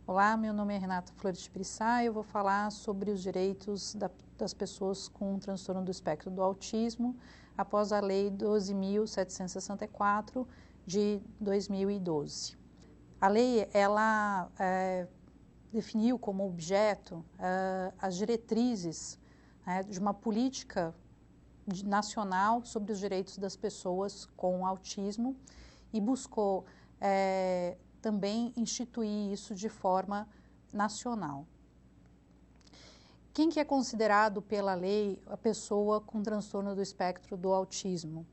Olá, meu nome é Renata Flores de Pirissá e eu vou falar sobre os direitos das pessoas com transtorno do espectro do autismo após a Lei 12.764 de 2012. A lei, ela definiu como objeto as diretrizes de uma política nacional sobre os direitos das pessoas com autismo e buscou também instituir isso de forma nacional. Quem que é considerado pela lei a pessoa com transtorno do espectro do autismo?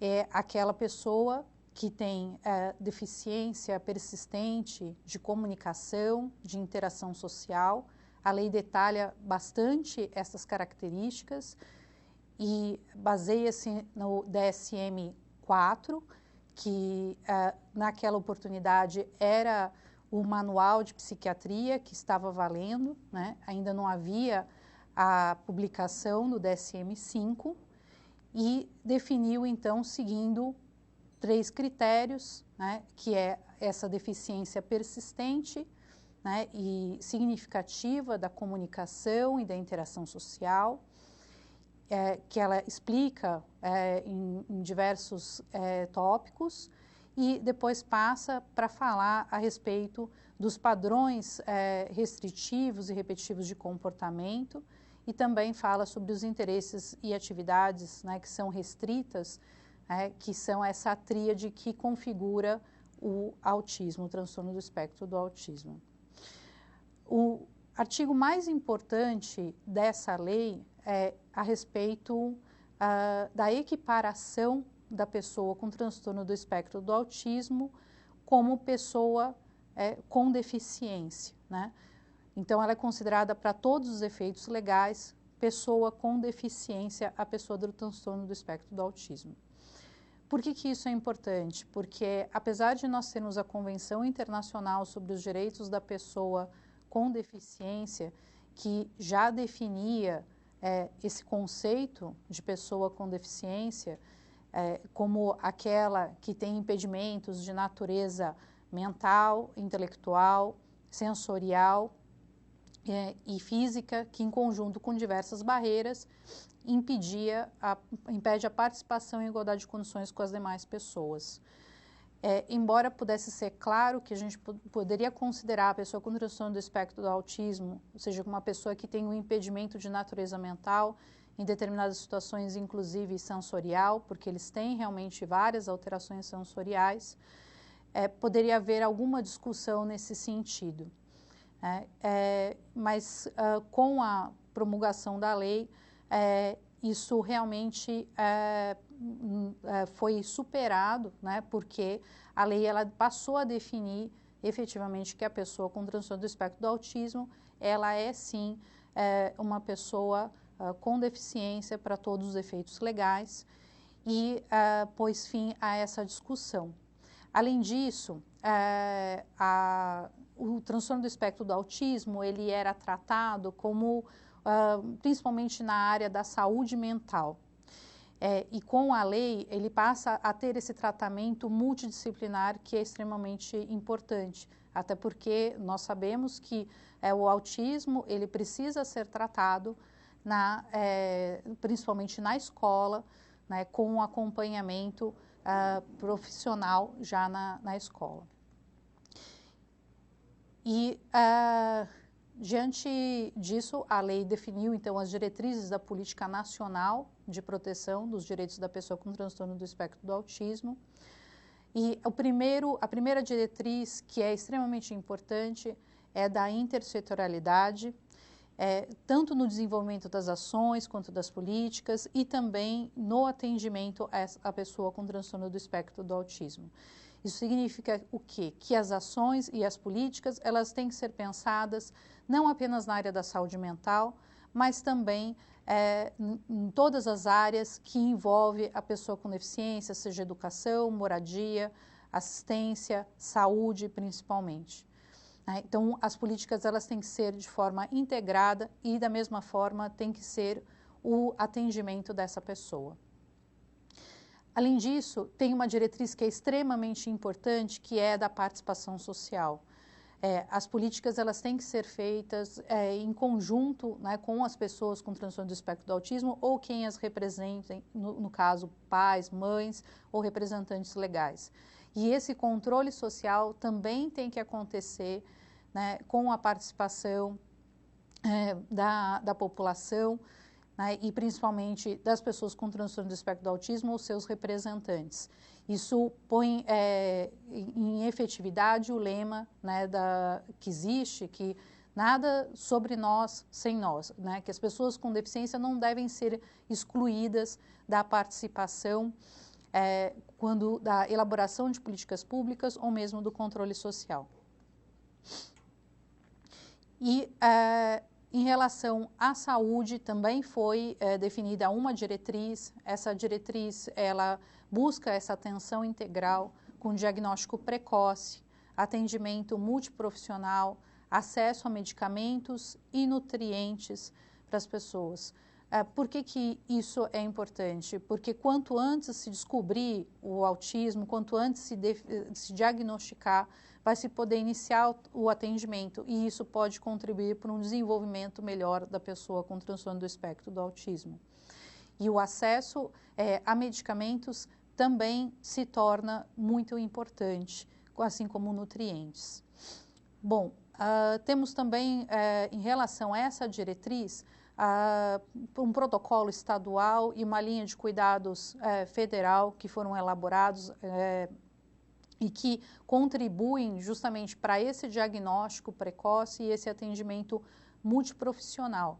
É aquela pessoa que tem deficiência persistente de comunicação, de interação social. A lei detalha bastante essas características e baseia-se no DSM-4, que naquela oportunidade era o manual de psiquiatria que estava valendo, né? Ainda não havia a publicação do DSM-5 e definiu então seguindo 3 critérios, né? Que é essa deficiência persistente, né? E significativa da comunicação e da interação social, que ela explica em diversos tópicos e depois passa para falar a respeito dos padrões restritivos e repetitivos de comportamento e também fala sobre os interesses e atividades, né, que são restritas, que são essa tríade que configura o autismo, o transtorno do espectro do autismo. O artigo mais importante dessa lei é a respeito da equiparação da pessoa com transtorno do espectro do autismo como pessoa com deficiência, né? Então, ela é considerada para todos os efeitos legais pessoa com deficiência, a pessoa do transtorno do espectro do autismo. Por que que isso é importante? Porque, apesar de nós termos a Convenção Internacional sobre os Direitos da Pessoa com Deficiência, que já definia esse conceito de pessoa com deficiência como aquela que tem impedimentos de natureza mental, intelectual, sensorial e física, que em conjunto com diversas barreiras impede a participação em igualdade de condições com as demais pessoas. Embora pudesse ser claro que a gente poderia considerar a pessoa com transtorno do espectro do autismo, ou seja, uma pessoa que tem um impedimento de natureza mental, em determinadas situações, inclusive sensorial, porque eles têm realmente várias alterações sensoriais, poderia haver alguma discussão nesse sentido. Mas com a promulgação da lei, isso realmente foi superado, né, porque a lei ela passou a definir efetivamente que a pessoa com transtorno do espectro do autismo, ela é sim uma pessoa com deficiência para todos os efeitos legais e pôs fim a essa discussão. Além disso, o transtorno do espectro do autismo, ele era tratado como, principalmente na área da saúde mental. E com a lei, ele passa a ter esse tratamento multidisciplinar que é extremamente importante, até porque nós sabemos que o autismo, ele precisa ser tratado principalmente na escola, né, com um acompanhamento profissional já na escola. E, diante disso, a lei definiu, então, as diretrizes da Política Nacional de Proteção dos Direitos da Pessoa com Transtorno do Espectro do Autismo. E a primeira diretriz, que é extremamente importante, é da intersetorialidade, tanto no desenvolvimento das ações quanto das políticas e também no atendimento à pessoa com transtorno do espectro do autismo. Isso significa o quê? Que as ações e as políticas, elas têm que ser pensadas não apenas na área da saúde mental, mas também em todas as áreas que envolvem a pessoa com deficiência, seja educação, moradia, assistência, saúde principalmente. né? Então, as políticas elas têm que ser de forma integrada e, da mesma forma, tem que ser o atendimento dessa pessoa. Além disso, tem uma diretriz que é extremamente importante, que é da participação social. As políticas elas têm que ser feitas em conjunto, né, com as pessoas com transtorno do espectro do autismo ou quem as representem, no caso, pais, mães ou representantes legais. E esse controle social também tem que acontecer, né, com a participação da população, né, e principalmente das pessoas com transtorno do espectro do autismo ou seus representantes. Isso põe em efetividade o lema, né, que existe, que nada sobre nós sem nós, né, que as pessoas com deficiência não devem ser excluídas da participação da elaboração de políticas públicas ou mesmo do controle social. E em relação à saúde, também foi definida uma diretriz. Essa diretriz, ela busca essa atenção integral com diagnóstico precoce, atendimento multiprofissional, acesso a medicamentos e nutrientes para as pessoas. Por que isso é importante? Porque quanto antes se descobrir o autismo, quanto antes se diagnosticar, vai se poder iniciar o atendimento e isso pode contribuir para um desenvolvimento melhor da pessoa com transtorno do espectro do autismo. E o acesso a medicamentos também se torna muito importante, assim como nutrientes. Bom, temos também, em relação a essa diretriz, um protocolo estadual e uma linha de cuidados federal que foram elaborados e que contribuem justamente para esse diagnóstico precoce e esse atendimento multiprofissional,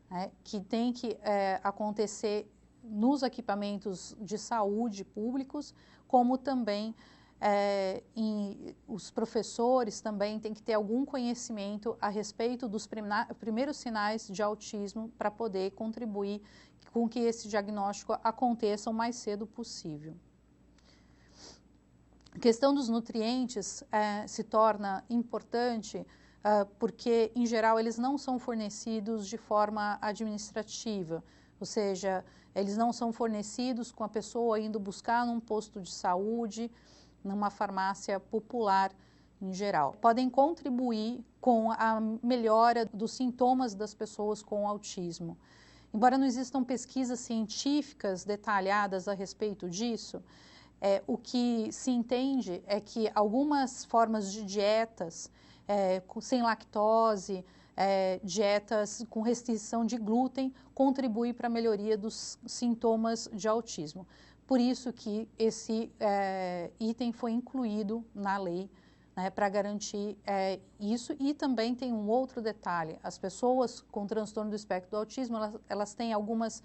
né, que tem que acontecer nos equipamentos de saúde públicos, como também os professores também têm que ter algum conhecimento a respeito dos primeiros sinais de autismo para poder contribuir com que esse diagnóstico aconteça o mais cedo possível. A questão dos nutrientes se torna importante porque, em geral, eles não são fornecidos de forma administrativa, ou seja, eles não são fornecidos com a pessoa indo buscar num posto de saúde, numa farmácia popular em geral. Podem contribuir com a melhora dos sintomas das pessoas com autismo. Embora não existam pesquisas científicas detalhadas a respeito disso, o que se entende é que algumas formas de dietas sem lactose, dietas com restrição de glúten, contribuem para a melhoria dos sintomas de autismo. Por isso que esse item foi incluído na lei, né, para garantir isso. E também tem um outro detalhe: as pessoas com transtorno do espectro do autismo, elas têm algumas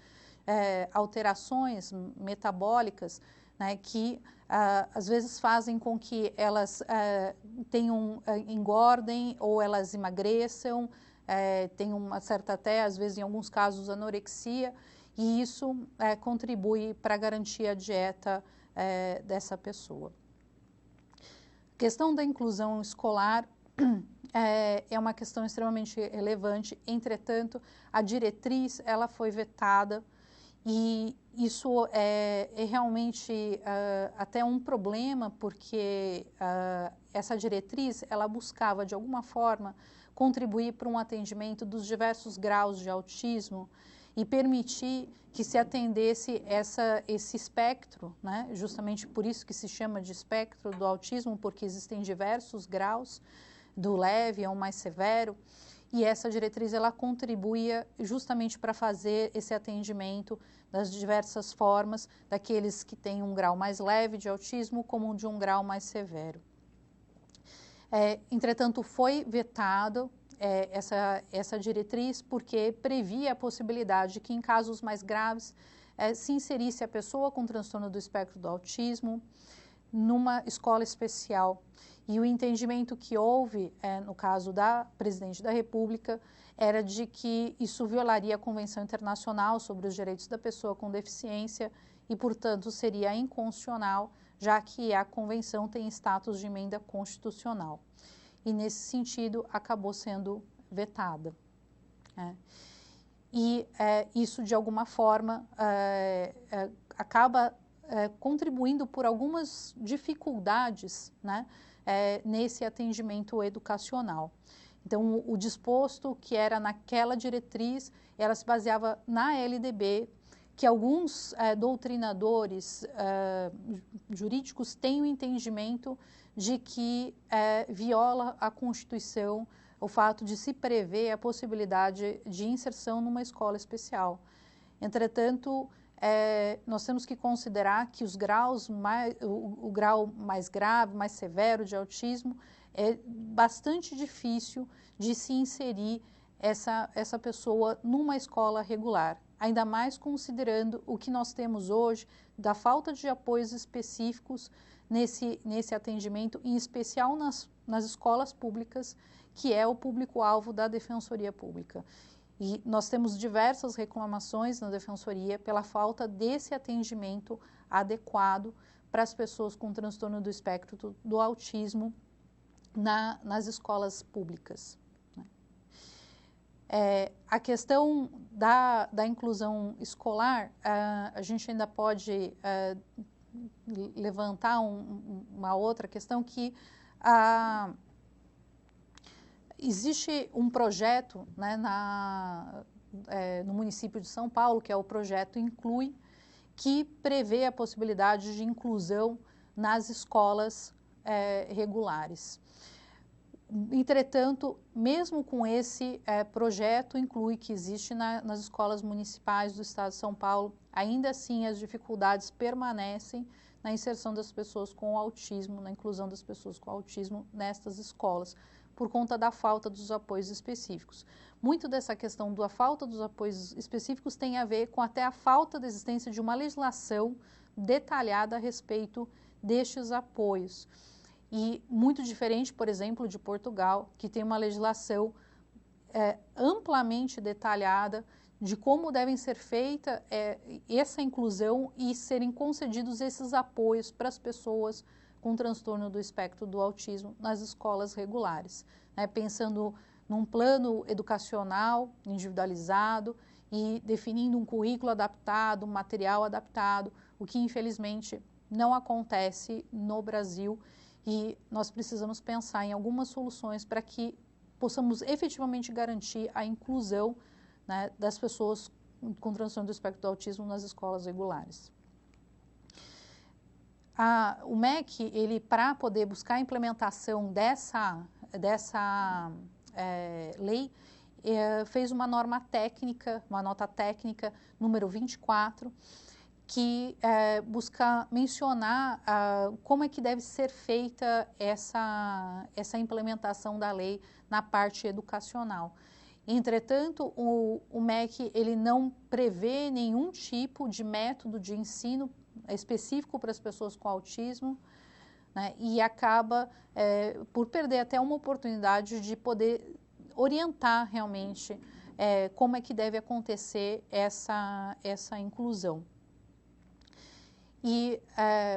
alterações metabólicas, né, que às vezes fazem com que elas engordem ou elas emagreçam, tem uma certa até, às vezes em alguns casos, anorexia, e isso contribui para garantir a dieta dessa pessoa. A questão da inclusão escolar é uma questão extremamente relevante. Entretanto, a diretriz ela foi vetada e isso é realmente até um problema, porque essa diretriz ela buscava, de alguma forma, contribuir para um atendimento dos diversos graus de autismo e permitir que se atendesse esse espectro, né? Justamente por isso que se chama de espectro do autismo, porque existem diversos graus, do leve ao mais severo, e essa diretriz ela contribuía justamente para fazer esse atendimento das diversas formas, daqueles que têm um grau mais leve de autismo como de um grau mais severo. Entretanto, foi vetado essa diretriz porque previa a possibilidade de que em casos mais graves se inserisse a pessoa com transtorno do espectro do autismo numa escola especial. E o entendimento que houve, no caso da Presidente da República, era de que isso violaria a Convenção Internacional sobre os Direitos da Pessoa com Deficiência e, portanto, seria inconstitucional, já que a Convenção tem status de emenda constitucional. e, nesse sentido, acabou sendo vetada. E isso, de alguma forma, acaba contribuindo por algumas dificuldades, né, nesse atendimento educacional. Então, o disposto que era naquela diretriz, ela se baseava na LDB, que alguns doutrinadores jurídicos têm o entendimento de que viola a Constituição o fato de se prever a possibilidade de inserção numa escola especial. Entretanto, nós temos que considerar que os graus o grau mais grave, mais severo de autismo, é bastante difícil de se inserir essa pessoa numa escola regular, ainda mais considerando o que nós temos hoje da falta de apoios específicos nesse atendimento, em especial nas escolas públicas, que é o público-alvo da Defensoria Pública. E nós temos diversas reclamações na Defensoria pela falta desse atendimento adequado para as pessoas com transtorno do espectro do autismo nas escolas públicas. A questão da inclusão escolar, a gente ainda pode levantar uma outra questão que existe um projeto, né, no município de São Paulo, que é o projeto Inclui, que prevê a possibilidade de inclusão nas escolas regulares. Entretanto, mesmo com esse projeto Inclui que existe nas escolas municipais do estado de São Paulo, ainda assim as dificuldades permanecem na inserção das pessoas com autismo, na inclusão das pessoas com autismo nestas escolas, por conta da falta dos apoios específicos. Muito dessa questão da falta dos apoios específicos tem a ver com até a falta da existência de uma legislação detalhada a respeito destes apoios. E muito diferente, por exemplo, de Portugal, que tem uma legislação amplamente detalhada de como devem ser feita essa inclusão e serem concedidos esses apoios para as pessoas com transtorno do espectro do autismo nas escolas regulares, né, pensando num plano educacional individualizado e definindo um currículo adaptado, um material adaptado, o que infelizmente não acontece no Brasil, e nós precisamos pensar em algumas soluções para que possamos efetivamente garantir a inclusão, né, das pessoas com transtorno do espectro do autismo nas escolas regulares. O MEC, ele, para poder buscar a implementação dessa lei, fez uma norma técnica, uma nota técnica número 24, que busca mencionar como é que deve ser feita essa implementação da lei na parte educacional. Entretanto, o MEC, ele não prevê nenhum tipo de método de ensino específico para as pessoas com autismo, né, e acaba por perder até uma oportunidade de poder orientar realmente como é que deve acontecer essa inclusão. E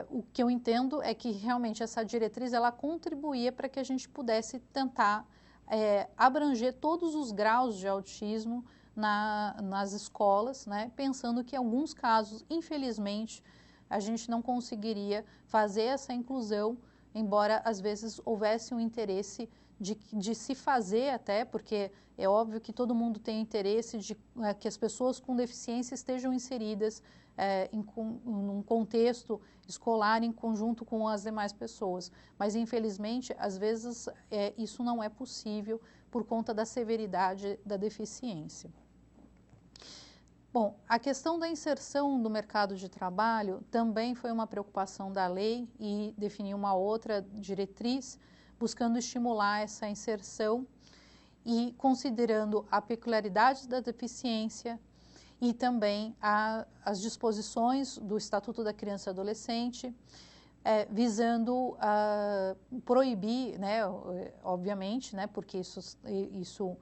o que eu entendo é que realmente essa diretriz ela contribuía para que a gente pudesse tentar abranger todos os graus de autismo nas escolas, né, pensando que em alguns casos, infelizmente, a gente não conseguiria fazer essa inclusão, embora às vezes houvesse um interesse de se fazer até, porque é óbvio que todo mundo tem interesse de que as pessoas com deficiência estejam inseridas num contexto escolar em conjunto com as demais pessoas. Mas, infelizmente, às vezes isso não é possível por conta da severidade da deficiência. Bom, a questão da inserção no mercado de trabalho também foi uma preocupação da lei e definiu uma outra diretriz buscando estimular essa inserção e considerando a peculiaridade da deficiência e também as disposições do Estatuto da Criança e Adolescente, visando proibir, né, obviamente, né, porque isso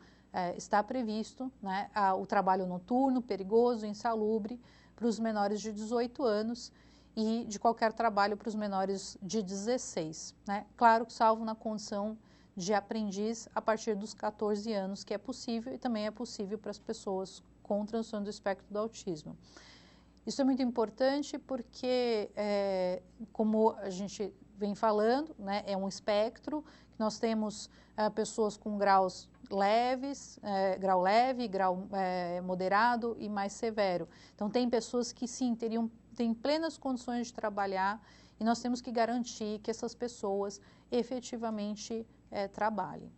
está previsto, né, o trabalho noturno, perigoso, insalubre para os menores de 18 anos e de qualquer trabalho para os menores de 16. Né? Claro que salvo na condição de aprendiz a partir dos 14 anos, que é possível, e também é possível para as pessoas com transtorno do espectro do autismo. Isso é muito importante porque, como a gente vem falando, né, é um espectro, nós temos pessoas com graus leves, grau leve, grau moderado e mais severo. Então, tem pessoas que sim, têm plenas condições de trabalhar e nós temos que garantir que essas pessoas efetivamente trabalhem.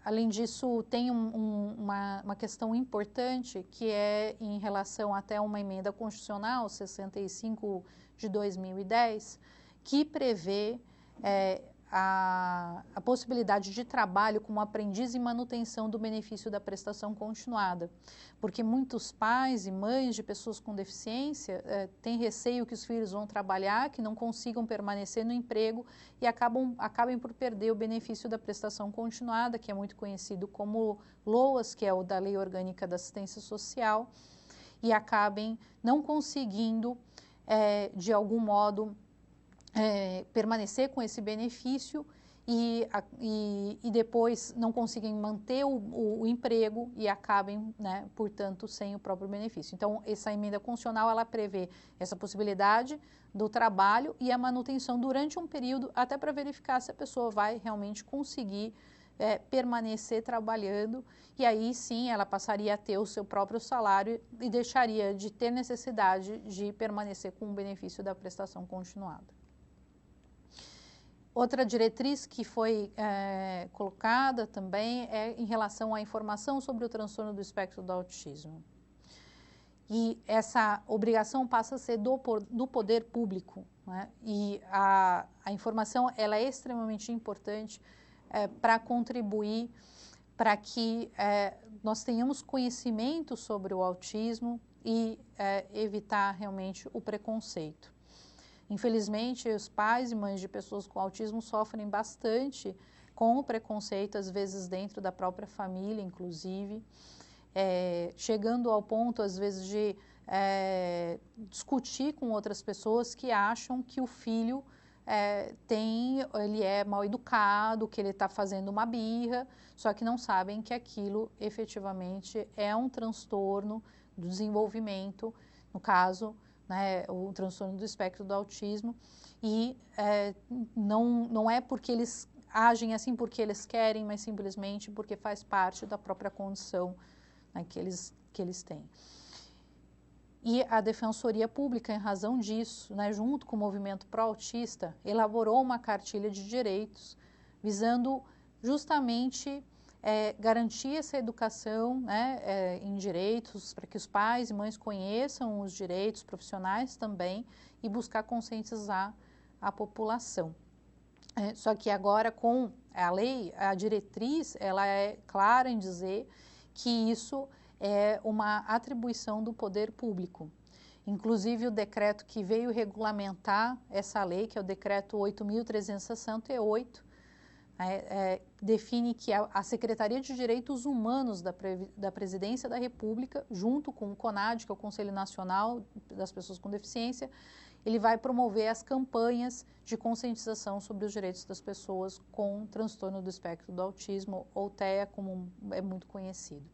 Além disso, tem uma questão importante que é em relação até uma emenda constitucional 65 de 2010, que prevê a possibilidade de trabalho como aprendiz e manutenção do benefício da prestação continuada. Porque muitos pais e mães de pessoas com deficiência têm receio que os filhos vão trabalhar, que não consigam permanecer no emprego e acabem por perder o benefício da prestação continuada, que é muito conhecido como LOAS, que é o da Lei Orgânica da Assistência Social, e acabem não conseguindo, de algum modo, permanecer com esse benefício e depois não conseguem manter o emprego e acabem, né, portanto, sem o próprio benefício. Então, essa emenda constitucional, ela prevê essa possibilidade do trabalho e a manutenção durante um período, até para verificar se a pessoa vai realmente conseguir permanecer trabalhando, e aí sim ela passaria a ter o seu próprio salário e deixaria de ter necessidade de permanecer com o benefício da prestação continuada. Outra diretriz que foi colocada também é em relação à informação sobre o transtorno do espectro do autismo. E essa obrigação passa a ser do poder público, né? E a informação ela é extremamente importante para contribuir para que nós tenhamos conhecimento sobre o autismo e evitar realmente o preconceito. Infelizmente, os pais e mães de pessoas com autismo sofrem bastante com o preconceito, às vezes dentro da própria família, inclusive, chegando ao ponto, às vezes, de discutir com outras pessoas que acham que o filho ele é mal educado, que ele está fazendo uma birra, só que não sabem que aquilo efetivamente é um transtorno do desenvolvimento, no caso, né, o transtorno do espectro do autismo, e não é porque eles agem assim porque eles querem, mas simplesmente porque faz parte da própria condição, né, que eles têm. E a Defensoria Pública, em razão disso, né, junto com o Movimento Pró-Autista, elaborou uma cartilha de direitos, visando justamente garantir essa educação, né, em direitos, para que os pais e mães conheçam os direitos profissionais também e buscar conscientizar a população. Só que agora, com a lei, a diretriz, ela é clara em dizer que isso é uma atribuição do poder público. Inclusive, o decreto que veio regulamentar essa lei, que é o decreto 8.368, define que a Secretaria de Direitos Humanos da Presidência da República, junto com o CONAD, que é o Conselho Nacional das Pessoas com Deficiência, ele vai promover as campanhas de conscientização sobre os direitos das pessoas com transtorno do espectro do autismo, ou TEA, como é muito conhecido.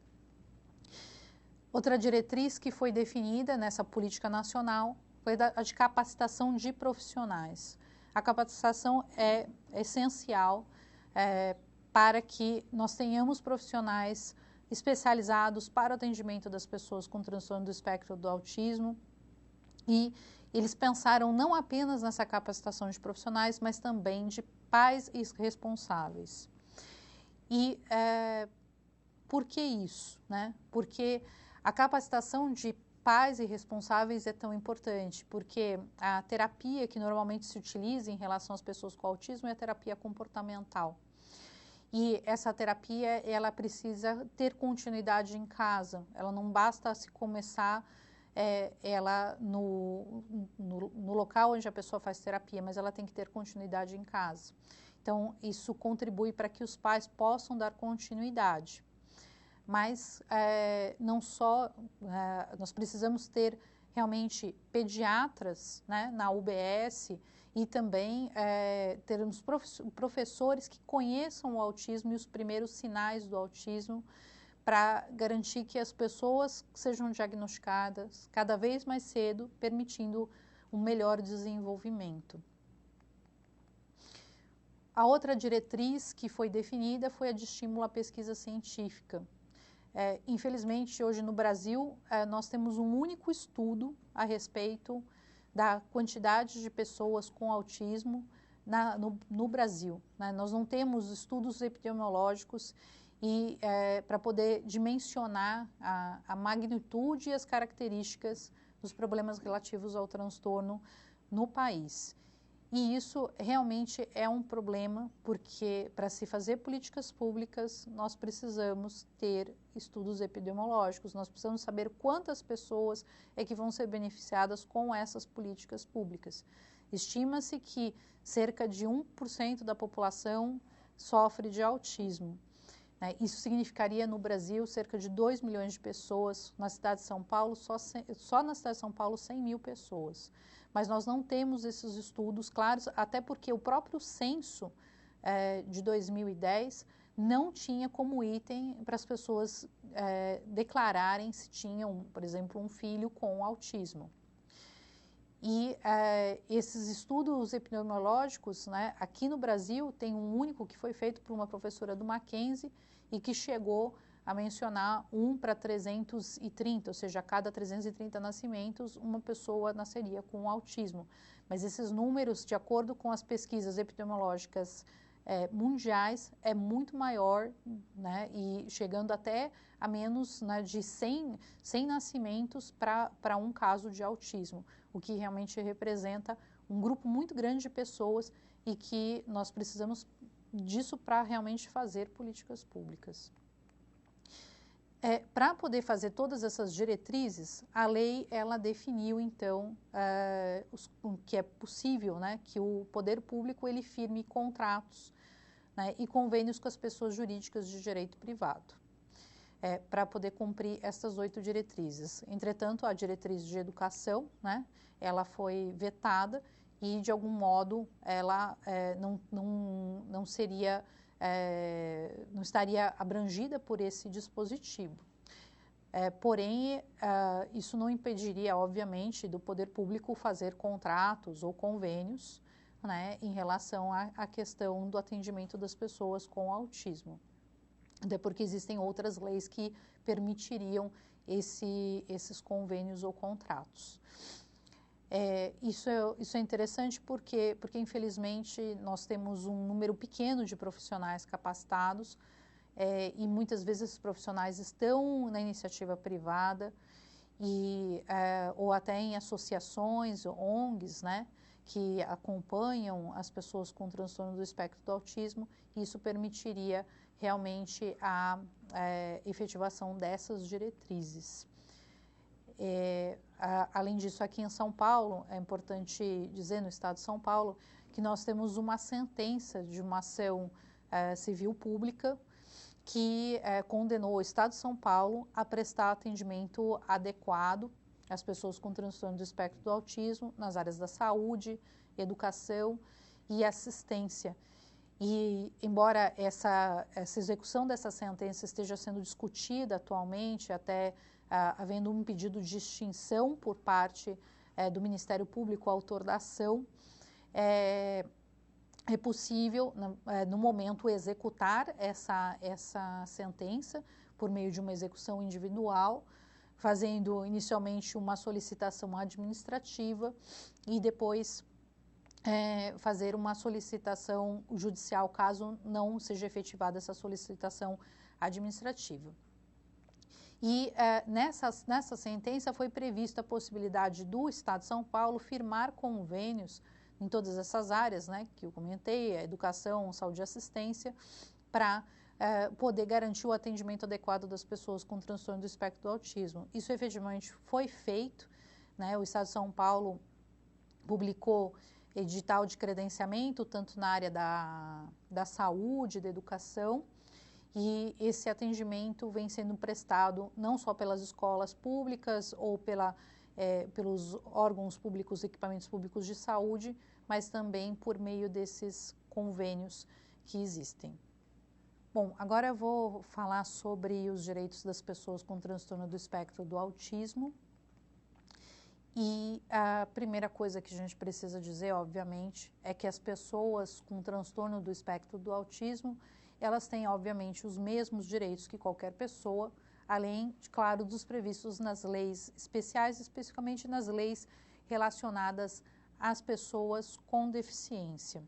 Outra diretriz que foi definida nessa política nacional foi a de capacitação de profissionais. A capacitação é essencial para que nós tenhamos profissionais especializados para o atendimento das pessoas com transtorno do espectro do autismo, e eles pensaram não apenas nessa capacitação de profissionais, mas também de pais e responsáveis. E por que isso, né? Porque a capacitação de pais e responsáveis é tão importante, porque a terapia que normalmente se utiliza em relação às pessoas com autismo é a terapia comportamental. E essa terapia, ela precisa ter continuidade em casa, ela não basta se começar ela no local onde a pessoa faz terapia, mas ela tem que ter continuidade em casa. Então, isso contribui para que os pais possam dar continuidade. Mas não só, nós precisamos ter realmente pediatras, né, na UBS e também termos professores que conheçam o autismo e os primeiros sinais do autismo, para garantir que as pessoas sejam diagnosticadas cada vez mais cedo, permitindo um melhor desenvolvimento. A outra diretriz que foi definida foi a de estímulo à pesquisa científica. Infelizmente, hoje no Brasil, nós temos um único estudo a respeito da quantidade de pessoas com autismo no Brasil, né? Nós não temos estudos epidemiológicos e para poder dimensionar a magnitude e as características dos problemas relativos ao transtorno no país. E isso realmente é um problema, porque para se fazer políticas públicas, nós precisamos ter estudos epidemiológicos, nós precisamos saber quantas pessoas é que vão ser beneficiadas com essas políticas públicas. Estima-se que cerca de 1% da população sofre de autismo. Isso significaria no Brasil cerca de 2 milhões de pessoas, na cidade de São Paulo, só na cidade de São Paulo 100 mil pessoas. Mas nós não temos esses estudos claros, até porque o próprio censo de 2010 não tinha como item para as pessoas declararem se tinham, por exemplo, um filho com autismo. E esses estudos epidemiológicos, né, aqui no Brasil, tem um único que foi feito por uma professora do Mackenzie e que chegou a mencionar 1 para 330, ou seja, a cada 330 nascimentos, uma pessoa nasceria com autismo. Mas esses números, de acordo com as pesquisas epidemiológicas mundiais, é muito maior, né, e chegando até a menos, né, de 100 nascimentos para um caso de autismo, o que realmente representa um grupo muito grande de pessoas e que nós precisamos disso para realmente fazer políticas públicas. Para poder fazer todas essas diretrizes, a lei ela definiu então que é possível, né, que o poder público ele firme contratos, né, e convênios com as pessoas jurídicas de direito privado, para poder cumprir essas 8 diretrizes. Entretanto, a diretriz de educação, né, ela foi vetada e de algum modo ela não seria não estaria abrangida por esse dispositivo. Porém, isso não impediria, obviamente, do poder público fazer contratos ou convênios, né, em relação à questão do atendimento das pessoas com autismo. Até porque existem outras leis que permitiriam esses convênios ou contratos. Isso é interessante porque infelizmente nós temos um número pequeno de profissionais capacitados e muitas vezes esses profissionais estão na iniciativa privada ou até em associações, ONGs, né, que acompanham as pessoas com transtorno do espectro do autismo, e isso permitiria realmente a efetivação dessas diretrizes. Além disso, aqui em São Paulo, é importante dizer, no estado de São Paulo, que nós temos uma sentença de uma ação civil pública que condenou o estado de São Paulo a prestar atendimento adequado às pessoas com transtorno do espectro do autismo nas áreas da saúde, educação e assistência. E, embora essa execução dessa sentença esteja sendo discutida atualmente, até havendo um pedido de extinção por parte do Ministério Público, autor da ação, é possível, no momento, executar essa sentença por meio de uma execução individual, fazendo inicialmente uma solicitação administrativa e depois fazer uma solicitação judicial, caso não seja efetivada essa solicitação administrativa. E nessa sentença foi prevista a possibilidade do Estado de São Paulo firmar convênios em todas essas áreas, né, que eu comentei, a educação, saúde e assistência, para poder garantir o atendimento adequado das pessoas com transtorno do espectro do autismo. Isso efetivamente foi feito, né, o Estado de São Paulo publicou edital de credenciamento, tanto na área da saúde, da educação, e esse atendimento vem sendo prestado não só pelas escolas públicas ou pelos órgãos públicos, equipamentos públicos de saúde, mas também por meio desses convênios que existem. Bom, agora eu vou falar sobre os direitos das pessoas com transtorno do espectro do autismo. E a primeira coisa que a gente precisa dizer, obviamente, é que as pessoas com transtorno do espectro do autismo, elas têm, obviamente, os mesmos direitos que qualquer pessoa, além, claro, dos previstos nas leis especiais, especificamente nas leis relacionadas às pessoas com deficiência.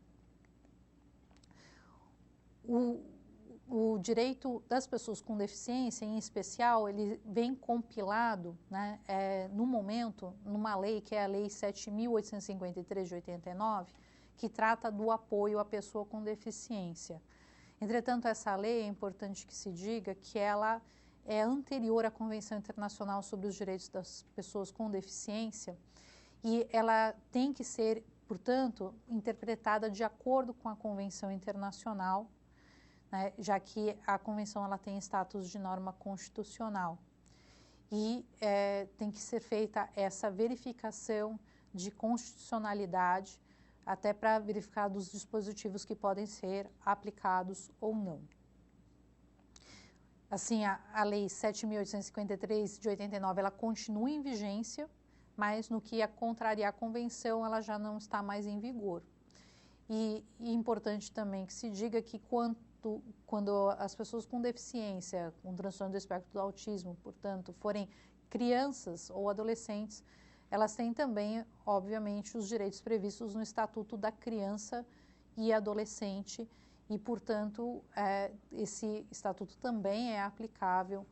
O direito das pessoas com deficiência, em especial, ele vem compilado, né, no momento, numa lei que é a Lei 7.853 de 89, que trata do apoio à pessoa com deficiência. Entretanto, essa lei, é importante que se diga que ela é anterior à Convenção Internacional sobre os Direitos das Pessoas com Deficiência e ela tem que ser, portanto, interpretada de acordo com a Convenção Internacional, né, já que a convenção ela tem status de norma constitucional. E tem que ser feita essa verificação de constitucionalidade, até para verificar dos dispositivos que podem ser aplicados ou não. Assim, a Lei 7.853 de 89, ela continua em vigência, mas no que é contrariar a convenção, ela já não está mais em vigor. E é importante também que se diga que quando as pessoas com deficiência, com transtorno do espectro do autismo, portanto, forem crianças ou adolescentes, elas têm também, obviamente, os direitos previstos no Estatuto da Criança e Adolescente e, portanto, esse estatuto também é aplicável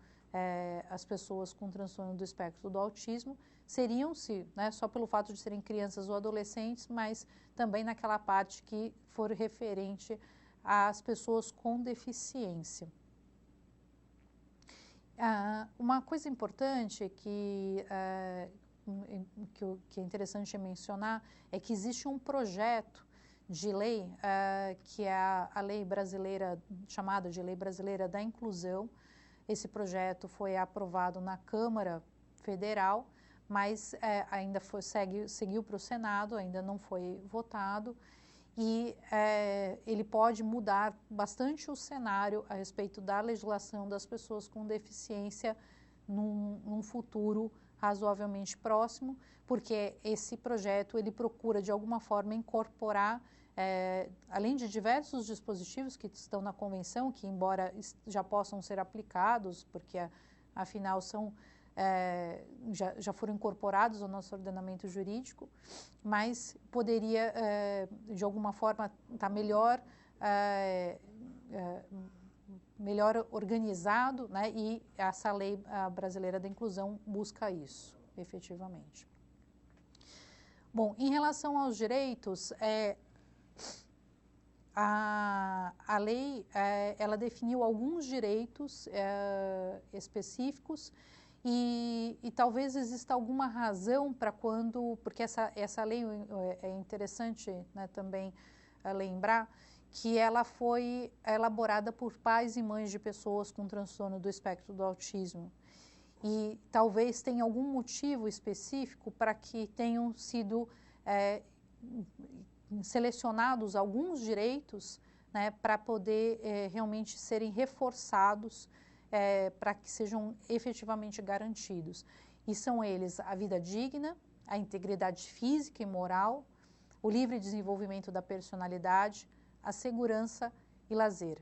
às pessoas com transtorno do espectro do autismo. Seriam-se, né, só pelo fato de serem crianças ou adolescentes, mas também naquela parte que for referente às pessoas com deficiência. Uma coisa importante que é interessante mencionar é que existe um projeto de lei, que é a lei brasileira, chamada de Lei Brasileira da Inclusão. Esse projeto foi aprovado na Câmara Federal, mas ainda seguiu para o Senado, ainda não foi votado, e ele pode mudar bastante o cenário a respeito da legislação das pessoas com deficiência num futuro razoavelmente próximo, porque esse projeto ele procura de alguma forma incorporar, além de diversos dispositivos que estão na convenção, que embora já possam ser aplicados, porque afinal já foram incorporados ao nosso ordenamento jurídico, mas poderia, de alguma forma, estar melhor organizado, né, e essa lei brasileira da inclusão busca isso, efetivamente. Bom, em relação aos direitos, a lei ela definiu alguns direitos específicos e talvez exista alguma razão para porque essa lei é interessante, né, também lembrar que ela foi elaborada por pais e mães de pessoas com transtorno do espectro do autismo. E talvez tenha algum motivo específico para que tenham sido selecionados alguns direitos, né, para poder realmente serem reforçados, para que sejam efetivamente garantidos. E são eles a vida digna, a integridade física e moral, o livre desenvolvimento da personalidade, a segurança e lazer.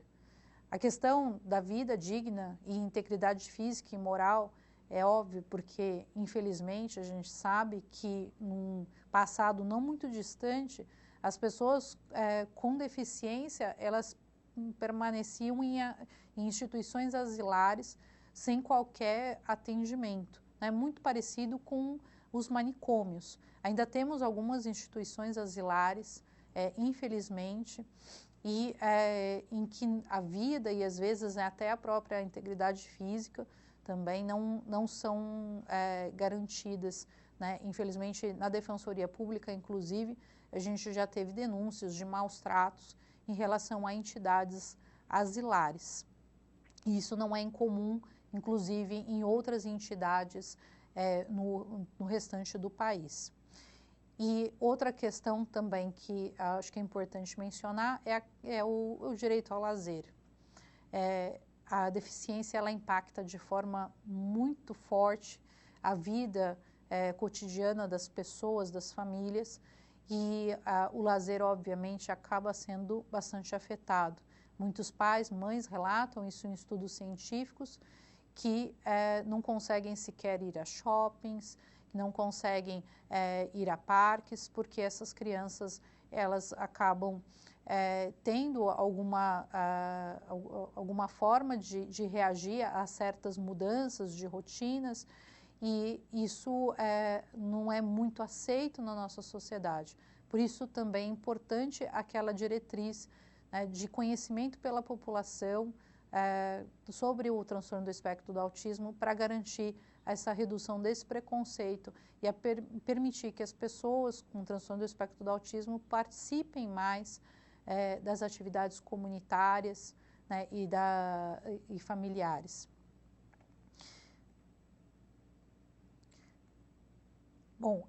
A questão da vida digna e integridade física e moral é óbvio porque, infelizmente, a gente sabe que num passado não muito distante, as pessoas com deficiência, elas permaneciam em instituições asilares sem qualquer atendimento, né? Muito parecido com os manicômios. Ainda temos algumas instituições asilares, infelizmente, e em que a vida e às vezes até a própria integridade física também não são garantidas, né? Infelizmente, na Defensoria Pública, inclusive, a gente já teve denúncias de maus tratos em relação a entidades asilares. E isso não é incomum, inclusive, em outras entidades no restante do país. E outra questão também que acho que é importante mencionar é o direito ao lazer. A deficiência ela impacta de forma muito forte a vida cotidiana das pessoas, das famílias, e o lazer, obviamente, acaba sendo bastante afetado. Muitos pais, mães relatam isso em estudos científicos, que não conseguem sequer ir a shoppings, que não conseguem ir a parques, porque essas crianças elas acabam tendo alguma forma de reagir a certas mudanças de rotinas, e isso não é muito aceito na nossa sociedade. Por isso também é importante aquela diretriz, né, de conhecimento pela população sobre o transtorno do espectro do autismo, para garantir essa redução desse preconceito e permitir que as pessoas com transtorno do espectro do autismo participem mais das atividades comunitárias, né, e familiares. Bom,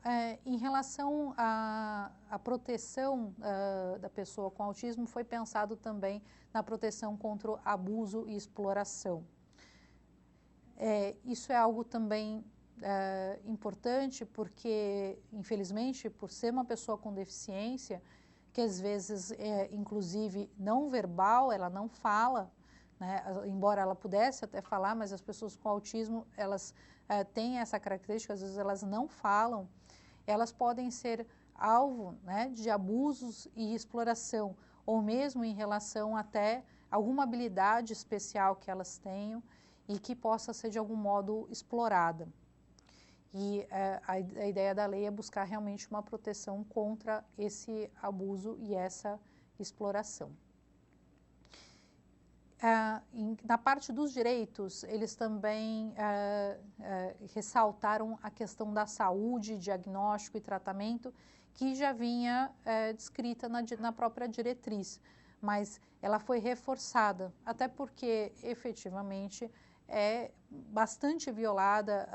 em relação à proteção da pessoa com autismo, foi pensado também na proteção contra o abuso e exploração. Isso é algo também importante porque, infelizmente, por ser uma pessoa com deficiência, que às vezes inclusive não verbal, ela não fala, né? Embora ela pudesse até falar, mas as pessoas com autismo, elas têm essa característica, às vezes elas não falam, elas podem ser alvo, né, de abusos e exploração, ou mesmo em relação até alguma habilidade especial que elas tenham e que possa ser de algum modo explorada. E a ideia da lei é buscar realmente uma proteção contra esse abuso e essa exploração. Na parte dos direitos, eles também ressaltaram a questão da saúde, diagnóstico e tratamento, que já vinha descrita na própria diretriz, mas ela foi reforçada, até porque, efetivamente, é bastante violada,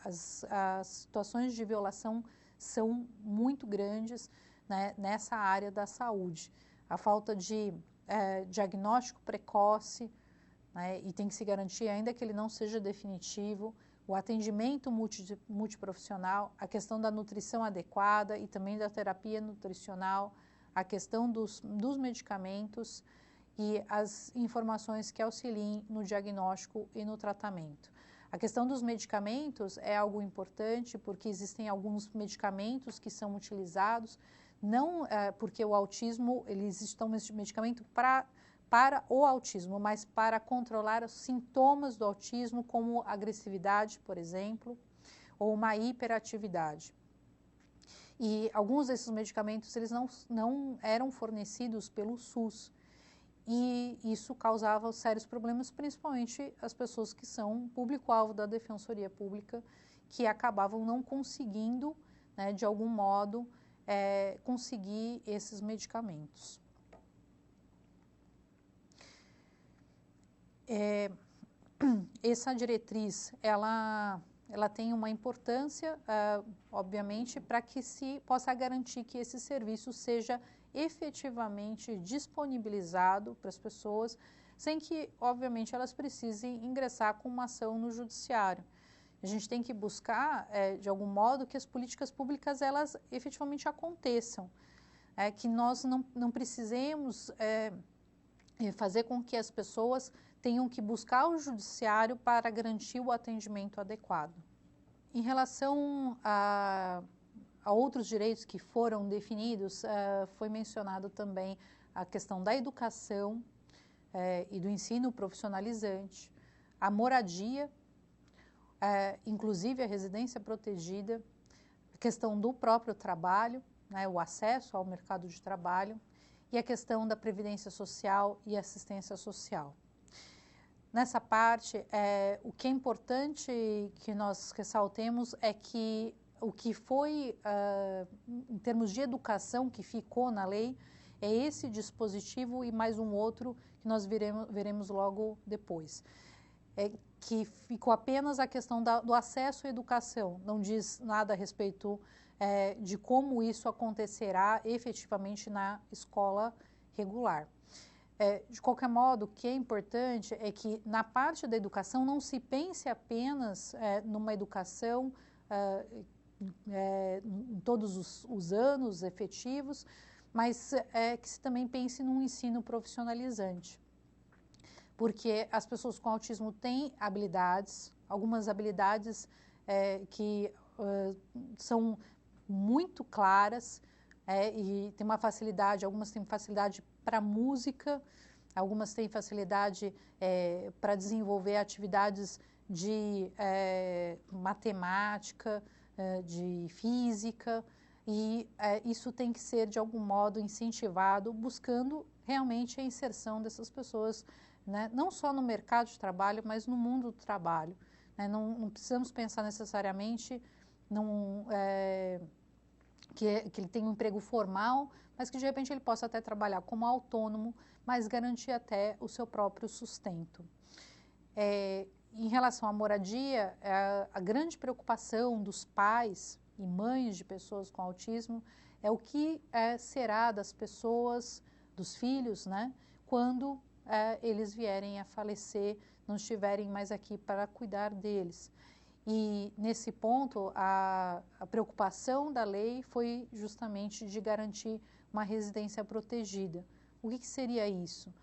as situações de violação são muito grandes, né, nessa área da saúde. A falta de diagnóstico precoce, né, e tem que se garantir, ainda que ele não seja definitivo, o atendimento multiprofissional, a questão da nutrição adequada e também da terapia nutricional, a questão dos medicamentos e as informações que auxiliem no diagnóstico e no tratamento. A questão dos medicamentos é algo importante porque existem alguns medicamentos que são utilizados, não porque o autismo, existe um medicamento para o autismo, mas para controlar os sintomas do autismo, como agressividade, por exemplo, ou uma hiperatividade. E alguns desses medicamentos eles não eram fornecidos pelo SUS. E isso causava sérios problemas, principalmente as pessoas que são público-alvo da Defensoria Pública, que acabavam não conseguindo, né, de algum modo, conseguir esses medicamentos. Essa diretriz, ela tem uma importância, obviamente, para que se possa garantir que esse serviço seja efetivamente disponibilizado para as pessoas, sem que, obviamente, elas precisem ingressar com uma ação no judiciário. A gente tem que buscar, de algum modo, que as políticas públicas, elas efetivamente aconteçam, que nós não precisemos fazer com que as pessoas tenham que buscar o judiciário para garantir o atendimento adequado. Em relação a outros direitos que foram definidos, foi mencionado também a questão da educação e do ensino profissionalizante, a moradia, inclusive a residência protegida, a questão do próprio trabalho, né, o acesso ao mercado de trabalho, e a questão da previdência social e assistência social. Nessa parte, o que é importante que nós ressaltemos é que o que foi, em termos de educação, que ficou na lei, é esse dispositivo e mais um outro que nós veremos logo depois. Que ficou apenas a questão do acesso à educação, não diz nada a respeito de como isso acontecerá efetivamente na escola regular. De qualquer modo, o que é importante é que na parte da educação não se pense apenas numa educação em todos os anos efetivos, mas que se também pense num ensino profissionalizante. Porque as pessoas com autismo têm habilidades, algumas habilidades que são muito claras e tem uma facilidade, algumas têm facilidade para música, algumas têm facilidade para desenvolver atividades de matemática, de física, e isso tem que ser de algum modo incentivado, buscando realmente a inserção dessas pessoas, né, não só no mercado de trabalho, mas no mundo do trabalho. Né? Não precisamos pensar necessariamente que ele tenha um emprego formal, mas que de repente ele possa até trabalhar como autônomo, mas garantir até o seu próprio sustento. Em relação à moradia, a grande preocupação dos pais e mães de pessoas com autismo é o que será das pessoas, dos filhos, né, quando eles vierem a falecer, não estiverem mais aqui para cuidar deles. E, nesse ponto, a preocupação da lei foi justamente de garantir uma residência protegida. O que seria isso?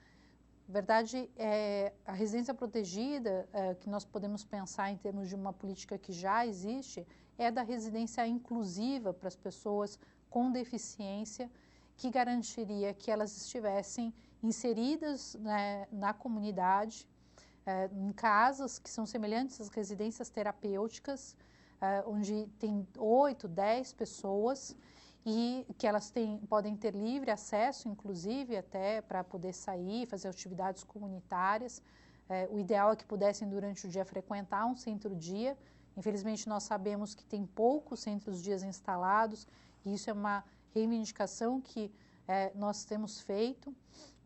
Na verdade, a residência protegida, que nós podemos pensar em termos de uma política que já existe, é da residência inclusiva para as pessoas com deficiência, que garantiria que elas estivessem inseridas, né, na comunidade, em casas que são semelhantes às residências terapêuticas, onde tem 8, 10 pessoas e que elas podem ter livre acesso, inclusive, até para poder sair, fazer atividades comunitárias. O ideal é que pudessem, durante o dia, frequentar um centro-dia. Infelizmente, nós sabemos que tem poucos centros-dias instalados e isso é uma reivindicação que nós temos feito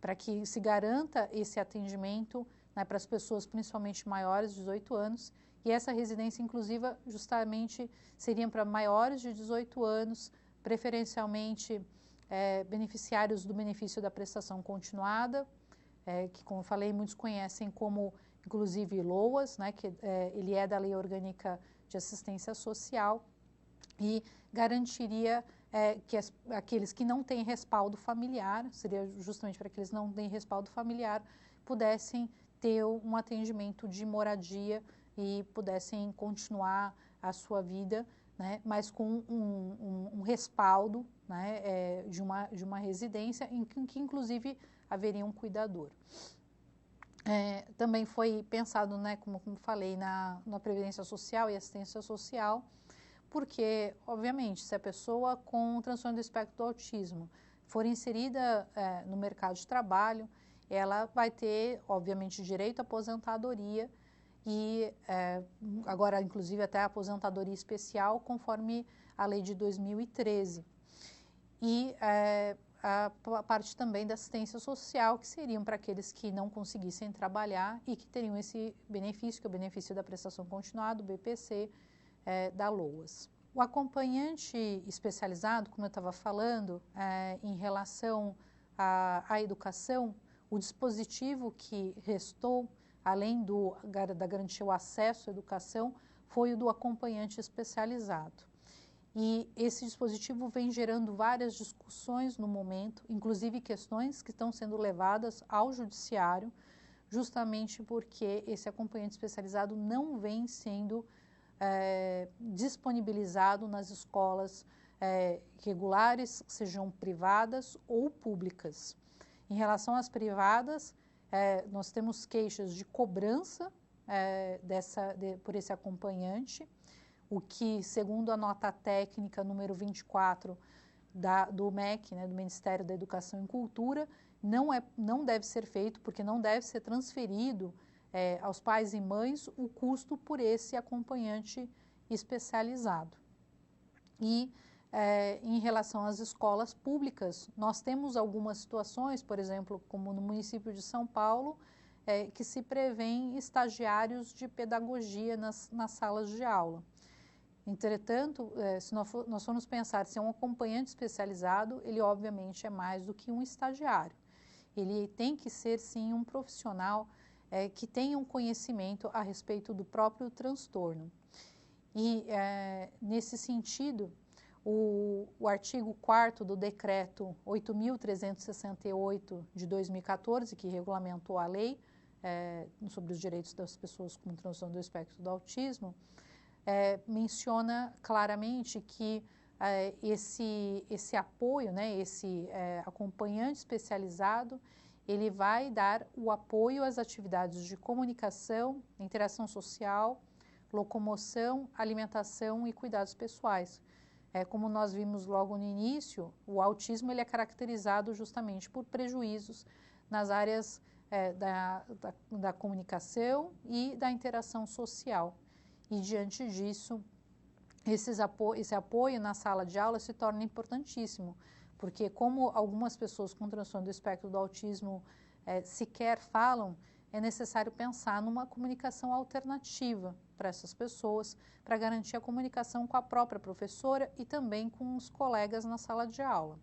para que se garanta esse atendimento, né, para as pessoas principalmente maiores de 18 anos, e essa residência inclusiva justamente seria para maiores de 18 anos, preferencialmente beneficiários do benefício da prestação continuada, que, como eu falei, muitos conhecem como, inclusive, LOAS, né, que ele é da Lei Orgânica de Assistência Social, e garantiria que aqueles que não têm respaldo familiar, seria justamente para que eles não têm respaldo familiar, pudessem ter um atendimento de moradia e pudessem continuar a sua vida, né, mas com um respaldo, né, de uma residência em que, inclusive, haveria um cuidador. Também foi pensado, né, como falei, na Previdência Social e Assistência Social, porque, obviamente, se a pessoa com transtorno do espectro do autismo for inserida no mercado de trabalho, ela vai ter, obviamente, direito à aposentadoria e agora, inclusive, até a aposentadoria especial, conforme a lei de 2013. E a parte também da assistência social, que seriam para aqueles que não conseguissem trabalhar e que teriam esse benefício, que é o benefício da prestação continuada, o BPC, da LOAS. O acompanhante especializado, como eu estava falando, em relação à educação, o dispositivo que restou, além da garantia ao acesso à educação, foi o do acompanhante especializado. E esse dispositivo vem gerando várias discussões no momento, inclusive questões que estão sendo levadas ao judiciário, justamente porque esse acompanhante especializado não vem sendo disponibilizado nas escolas regulares, sejam privadas ou públicas. Em relação às privadas, nós temos queixas de cobrança por esse acompanhante, o que, segundo a nota técnica número 24 do MEC, né, do Ministério da Educação e Cultura, não deve ser feito, porque não deve ser transferido aos pais e mães o custo por esse acompanhante especializado. E em relação às escolas públicas, nós temos algumas situações, por exemplo, como no município de São Paulo, que se prevêem estagiários de pedagogia nas salas de aula. Entretanto, se nós formos pensar se é um acompanhante especializado, ele obviamente é mais do que um estagiário. Ele tem que ser, sim, um profissional que tenha um conhecimento a respeito do próprio transtorno. E, nesse sentido, o artigo 4º do Decreto 8.368 de 2014, que regulamentou a lei sobre os direitos das pessoas com transtorno do espectro do autismo, menciona claramente que esse apoio, né, esse acompanhante especializado, ele vai dar o apoio às atividades de comunicação, interação social, locomoção, alimentação e cuidados pessoais. Como nós vimos logo no início, o autismo ele é caracterizado justamente por prejuízos nas áreas da comunicação e da interação social. E, diante disso, esse apoio na sala de aula se torna importantíssimo, porque como algumas pessoas com transtorno do espectro do autismo sequer falam, é necessário pensar numa comunicação alternativa para essas pessoas, para garantir a comunicação com a própria professora e também com os colegas na sala de aula.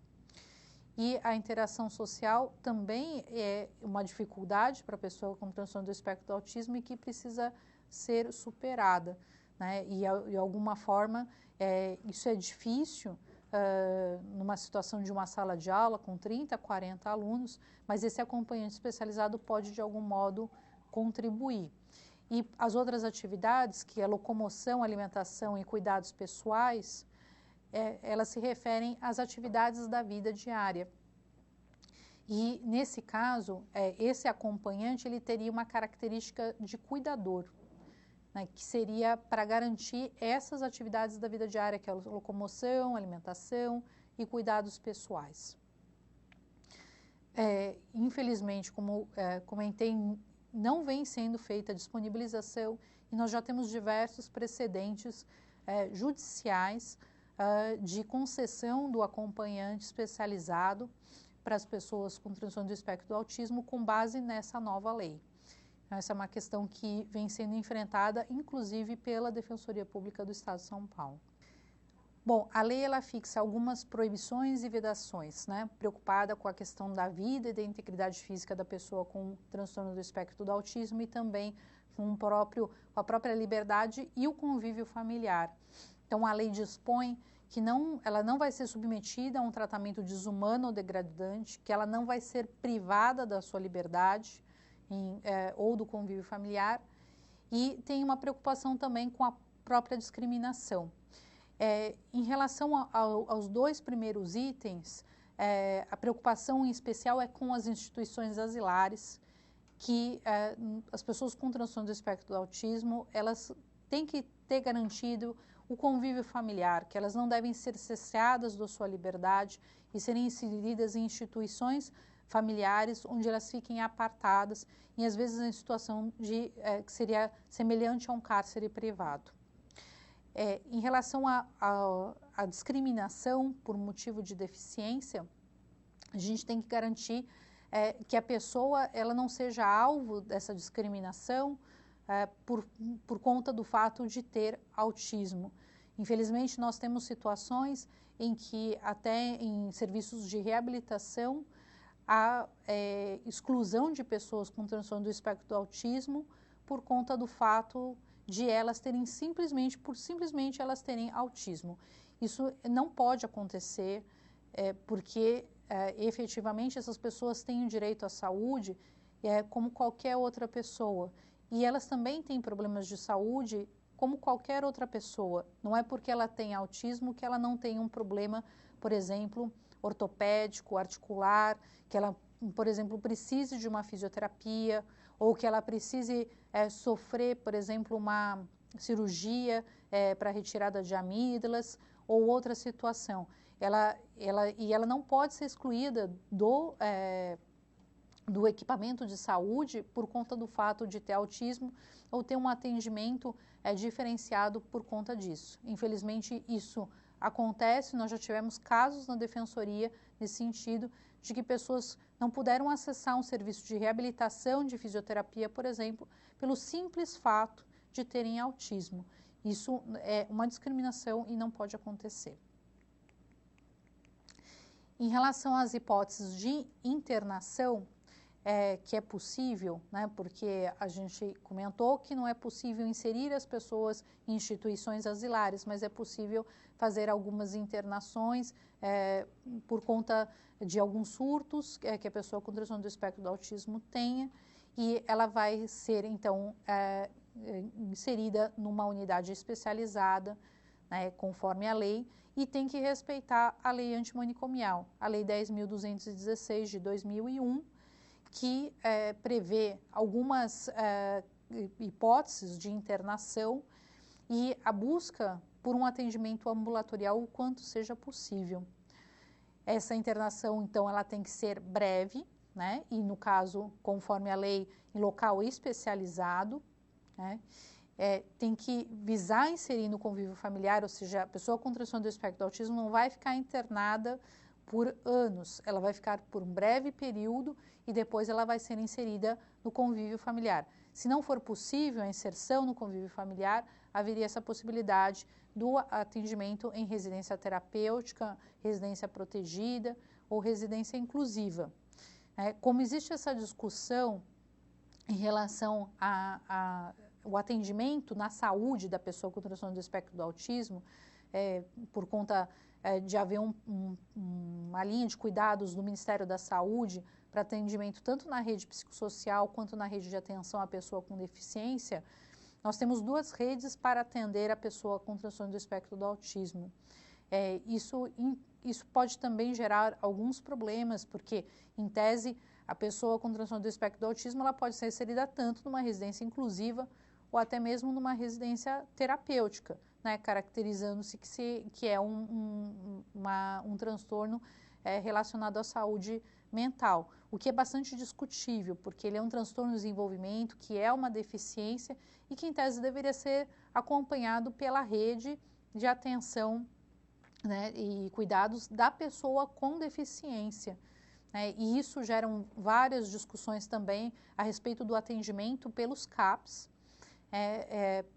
E a interação social também é uma dificuldade para a pessoa com transtorno do espectro do autismo e que precisa ser superada, né? E, de alguma forma, isso é difícil numa situação de uma sala de aula com 30, 40 alunos, mas esse acompanhante especializado pode, de algum modo, contribuir. E as outras atividades, que é locomoção, alimentação e cuidados pessoais, elas se referem às atividades da vida diária. E, nesse caso, esse acompanhante ele teria uma característica de cuidador, né, que seria para garantir essas atividades da vida diária, que é a locomoção, alimentação e cuidados pessoais. Infelizmente, como comentei, não vem sendo feita a disponibilização e nós já temos diversos precedentes judiciais de concessão do acompanhante especializado para as pessoas com transtorno do espectro do autismo com base nessa nova lei. Essa é uma questão que vem sendo enfrentada, inclusive, pela Defensoria Pública do Estado de São Paulo. Bom, a lei ela fixa algumas proibições e vedações, né, preocupada com a questão da vida e da integridade física da pessoa com transtorno do espectro do autismo e também com a própria liberdade e o convívio familiar. Então, a lei dispõe que ela não vai ser submetida a um tratamento desumano ou degradante, que ela não vai ser privada da sua liberdade ou do convívio familiar, e tem uma preocupação também com a própria discriminação. Em relação aos dois primeiros itens, a preocupação em especial é com as instituições asilares, que as pessoas com transtorno do espectro do autismo, elas têm que ter garantido o convívio familiar, que elas não devem ser cerceadas da sua liberdade e serem inseridas em instituições familiares onde elas fiquem apartadas e às vezes em situação que seria semelhante a um cárcere privado. Em relação à discriminação por motivo de deficiência, a gente tem que garantir que a pessoa ela não seja alvo dessa discriminação por conta do fato de ter autismo. Infelizmente, nós temos situações em que até em serviços de reabilitação há exclusão de pessoas com transtorno do espectro do autismo por conta do fato de elas terem simplesmente elas terem autismo. Isso não pode acontecer porque efetivamente essas pessoas têm o direito à saúde como qualquer outra pessoa. E elas também têm problemas de saúde como qualquer outra pessoa. Não é porque ela tem autismo que ela não tem um problema, por exemplo, ortopédico, articular, que ela, por exemplo, precise de uma fisioterapia ou que ela precise sofrer, por exemplo, uma cirurgia para retirada de amígdalas ou outra situação. Ela não pode ser excluída do equipamento de saúde por conta do fato de ter autismo ou ter um atendimento diferenciado por conta disso. Infelizmente, isso acontece, nós já tivemos casos na Defensoria nesse sentido, de que pessoas não puderam acessar um serviço de reabilitação, de fisioterapia, por exemplo, pelo simples fato de terem autismo. Isso é uma discriminação e não pode acontecer. Em relação às hipóteses de internação, que é possível, né, porque a gente comentou que não é possível inserir as pessoas em instituições asilares, mas é possível fazer algumas internações por conta de alguns surtos que a pessoa com transtorno do espectro do autismo tenha, e ela vai ser, então, inserida numa unidade especializada, né, conforme a lei, e tem que respeitar a lei antimanicomial, a Lei 10.216 de 2001, que prevê algumas hipóteses de internação e a busca por um atendimento ambulatorial o quanto seja possível. Essa internação, então, ela tem que ser breve, né? E, no caso, conforme a lei, em local especializado, né? Tem que visar inserir no convívio familiar, ou seja, a pessoa com transtorno do espectro do autismo não vai ficar internada por anos, ela vai ficar por um breve período e depois ela vai ser inserida no convívio familiar. Se não for possível a inserção no convívio familiar, haveria essa possibilidade do atendimento em residência terapêutica, residência protegida ou residência inclusiva. Como existe essa discussão em relação ao atendimento na saúde da pessoa com transtorno do espectro do autismo, por conta de haver uma linha de cuidados do Ministério da Saúde para atendimento tanto na rede psicossocial quanto na rede de atenção à pessoa com deficiência, nós temos duas redes para atender a pessoa com transtorno do espectro do autismo. Isso pode também gerar alguns problemas, porque, em tese, a pessoa com transtorno do espectro do autismo ela pode ser inserida tanto numa residência inclusiva ou até mesmo numa residência terapêutica, né, caracterizando-se que é um transtorno relacionado à saúde mental, o que é bastante discutível, porque ele é um transtorno de desenvolvimento, que é uma deficiência e que, em tese, deveria ser acompanhado pela rede de atenção, né, e cuidados da pessoa com deficiência. E isso gera várias discussões também a respeito do atendimento pelos CAPs,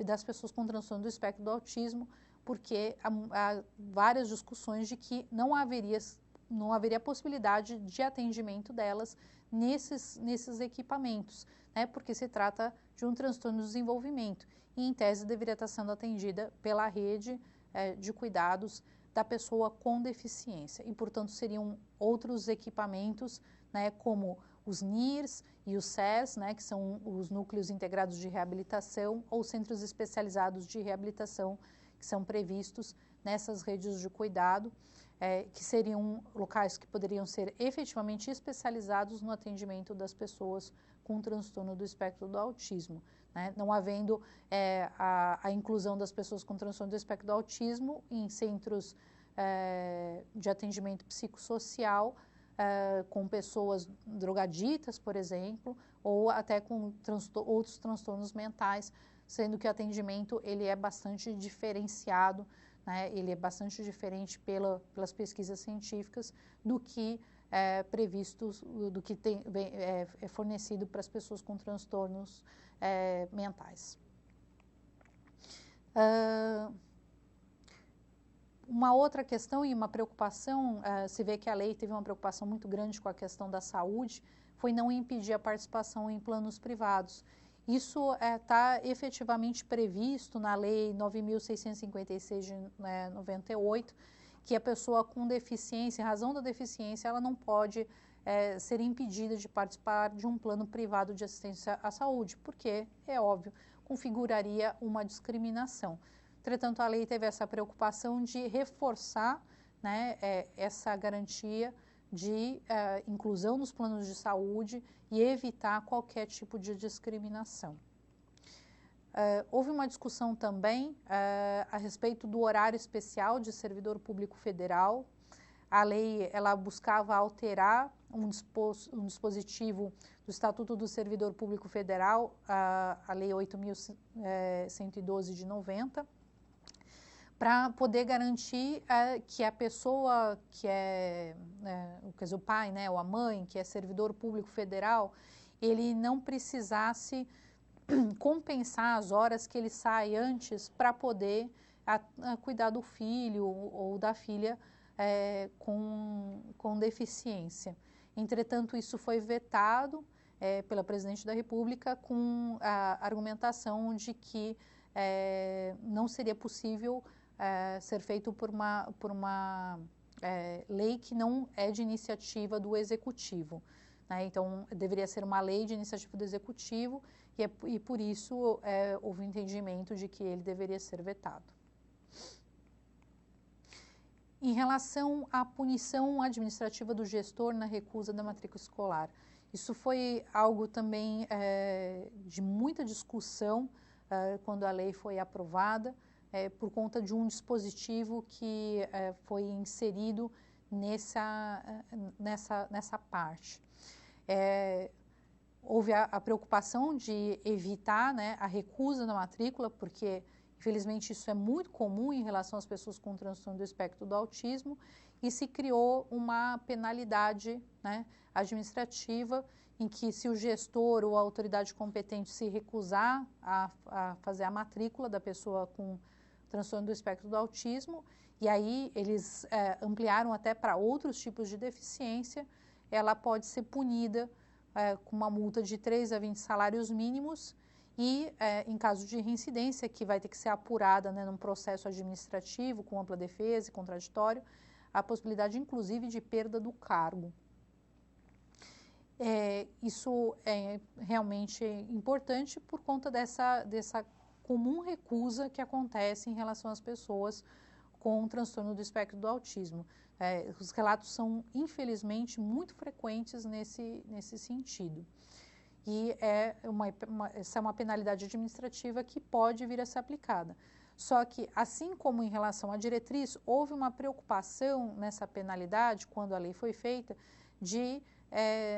das pessoas com transtorno do espectro do autismo, porque há várias discussões de que não haveria possibilidade de atendimento delas nesses equipamentos, né, porque se trata de um transtorno de desenvolvimento e, em tese, deveria estar sendo atendida pela rede de cuidados da pessoa com deficiência e, portanto, seriam outros equipamentos, né, como os NIRS e os SES, né, que são os núcleos integrados de reabilitação ou centros especializados de reabilitação que são previstos nessas redes de cuidado, que seriam locais que poderiam ser efetivamente especializados no atendimento das pessoas com transtorno do espectro do autismo, né, não havendo a inclusão das pessoas com transtorno do espectro do autismo em centros de atendimento psicossocial, com pessoas drogaditas, por exemplo, ou até com outros transtornos mentais, sendo que o atendimento ele é bastante diferenciado, né, ele é bastante diferente pelas pesquisas científicas do que do que é fornecido para as pessoas com transtornos mentais. Uma outra questão e uma preocupação, se vê que a lei teve uma preocupação muito grande com a questão da saúde, foi não impedir a participação em planos privados. Isso está efetivamente previsto na Lei 9.656 de 98, que a pessoa com deficiência, em razão da deficiência, ela não pode ser impedida de participar de um plano privado de assistência à saúde, porque, é óbvio, configuraria uma discriminação. Entretanto, a lei teve essa preocupação de reforçar, né, essa garantia de inclusão nos planos de saúde e evitar qualquer tipo de discriminação. Houve uma discussão também a respeito do horário especial de servidor público federal. A lei ela buscava alterar um dispositivo do Estatuto do Servidor Público Federal, a Lei 8.112 de 90, para poder garantir que a pessoa que quer dizer, o pai, né, ou a mãe, que é servidor público federal, ele não precisasse compensar as horas que ele sai antes para poder cuidar do filho ou da filha com deficiência. Entretanto, isso foi vetado pela Presidente da República com a argumentação de que não seria possível ser feito por uma lei que não é de iniciativa do Executivo. Então, deveria ser uma lei de iniciativa do Executivo e por isso houve um entendimento de que ele deveria ser vetado. Em relação à punição administrativa do gestor na recusa da matrícula escolar, isso foi algo também de muita discussão quando a lei foi aprovada, por conta de um dispositivo que foi inserido nessa parte. Houve a preocupação de evitar, né, a recusa da matrícula, porque, infelizmente, isso é muito comum em relação às pessoas com transtorno do espectro do autismo, e se criou uma penalidade, né, administrativa, em que se o gestor ou a autoridade competente se recusar a fazer a matrícula da pessoa com transtorno do espectro do autismo, e aí eles ampliaram até para outros tipos de deficiência, ela pode ser punida com uma multa de 3 a 20 salários mínimos e, em caso de reincidência, que vai ter que ser apurada, né, num processo administrativo com ampla defesa e contraditório, a possibilidade, inclusive, de perda do cargo. Isso é realmente importante por conta dessa comum recusa que acontece em relação às pessoas com transtorno do espectro do autismo. Os relatos são, infelizmente, muito frequentes nesse sentido. E essa é uma penalidade administrativa que pode vir a ser aplicada. Só que, assim como em relação à diretriz, houve uma preocupação nessa penalidade, quando a lei foi feita, de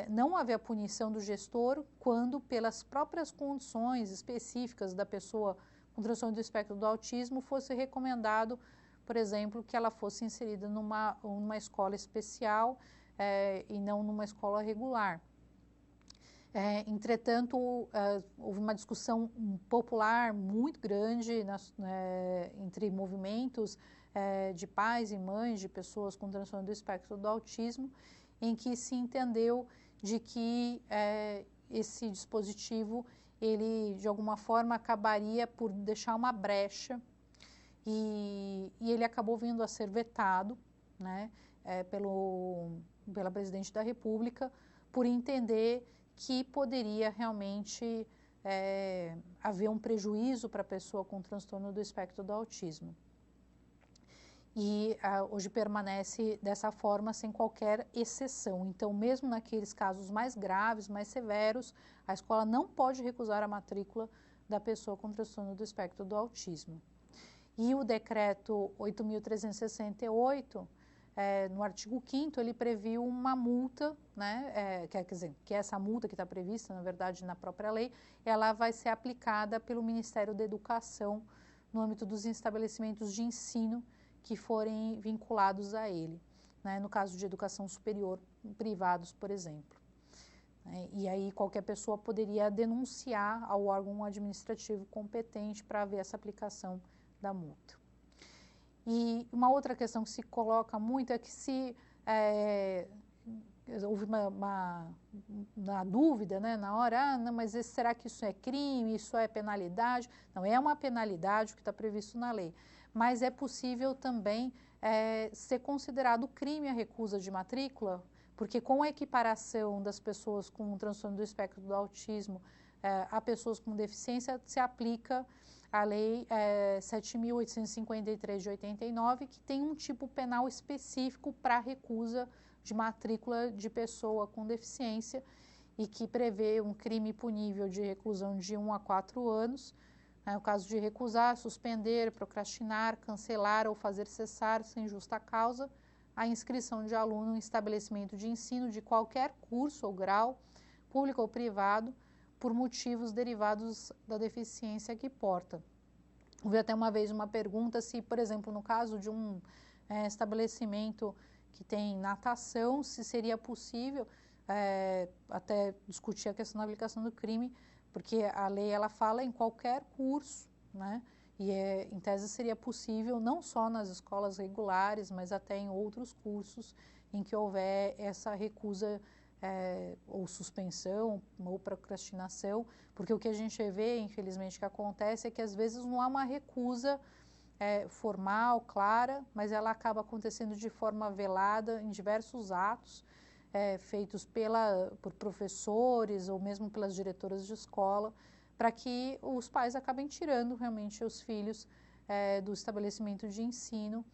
não haver a punição do gestor quando, pelas próprias condições específicas da pessoa com transtorno do espectro do autismo, fosse recomendado, por exemplo, que ela fosse inserida numa escola especial e não numa escola regular. Entretanto, houve uma discussão popular muito grande entre movimentos de pais e mães de pessoas com transtorno do espectro do autismo, em que se entendeu de que esse dispositivo, ele de alguma forma acabaria por deixar uma brecha e ele acabou vindo a ser vetado, né, pela Presidente da República, por entender que poderia realmente haver um prejuízo para a pessoa com transtorno do espectro do autismo. E hoje permanece dessa forma, sem qualquer exceção. Então, mesmo naqueles casos mais graves, mais severos, a escola não pode recusar a matrícula da pessoa com transtorno do espectro do autismo. E o decreto 8.368, no artigo 5º, ele previu uma multa, né, quer dizer, que essa multa que está prevista, na verdade, na própria lei, ela vai ser aplicada pelo Ministério da Educação no âmbito dos estabelecimentos de ensino que forem vinculados a ele, né, no caso de educação superior, privados, por exemplo. E aí qualquer pessoa poderia denunciar ao órgão administrativo competente para haver essa aplicação da multa. E uma outra questão que se coloca muito é que se houve uma dúvida, né, na hora, não, mas será que isso é crime, isso é penalidade? Não, é uma penalidade o que está previsto na lei, mas é possível também ser considerado crime a recusa de matrícula, porque com a equiparação das pessoas com transtorno do espectro do autismo a pessoas com deficiência, se aplica a Lei 7.853 de 89, que tem um tipo penal específico para recusa de matrícula de pessoa com deficiência e que prevê um crime punível de reclusão de 1 a 4 anos, no caso de recusar, suspender, procrastinar, cancelar ou fazer cessar sem justa causa a inscrição de aluno em estabelecimento de ensino de qualquer curso ou grau, público ou privado, por motivos derivados da deficiência que porta. Houve até uma vez uma pergunta se, por exemplo, no caso de um estabelecimento que tem natação, se seria possível até discutir a questão da aplicação do crime, porque a lei ela fala em qualquer curso, né? E em tese seria possível não só nas escolas regulares, mas até em outros cursos em que houver essa recusa ou suspensão ou procrastinação, porque o que a gente vê, infelizmente, que acontece é que às vezes não há uma recusa formal, clara, mas ela acaba acontecendo de forma velada em diversos atos feitos por professores ou mesmo pelas diretoras de escola, para que os pais acabem tirando realmente os filhos do estabelecimento de ensino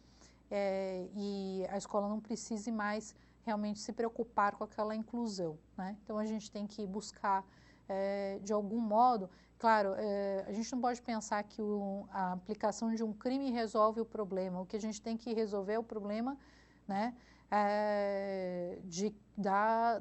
e a escola não precise mais realmente se preocupar com aquela inclusão, né? Então a gente tem que buscar de algum modo, claro, a gente não pode pensar que a aplicação de um crime resolve o problema. O que a gente tem que resolver é o problema, né,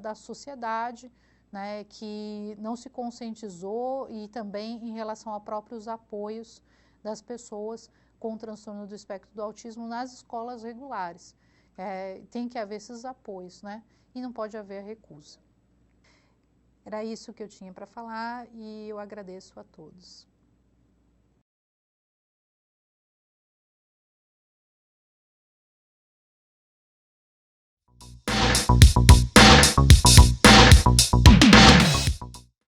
da sociedade, né, que não se conscientizou e também em relação a próprios apoios das pessoas com transtorno do espectro do autismo nas escolas regulares. Tem que haver esses apoios, né, e não pode haver recusa. Era isso que eu tinha para falar e eu agradeço a todos.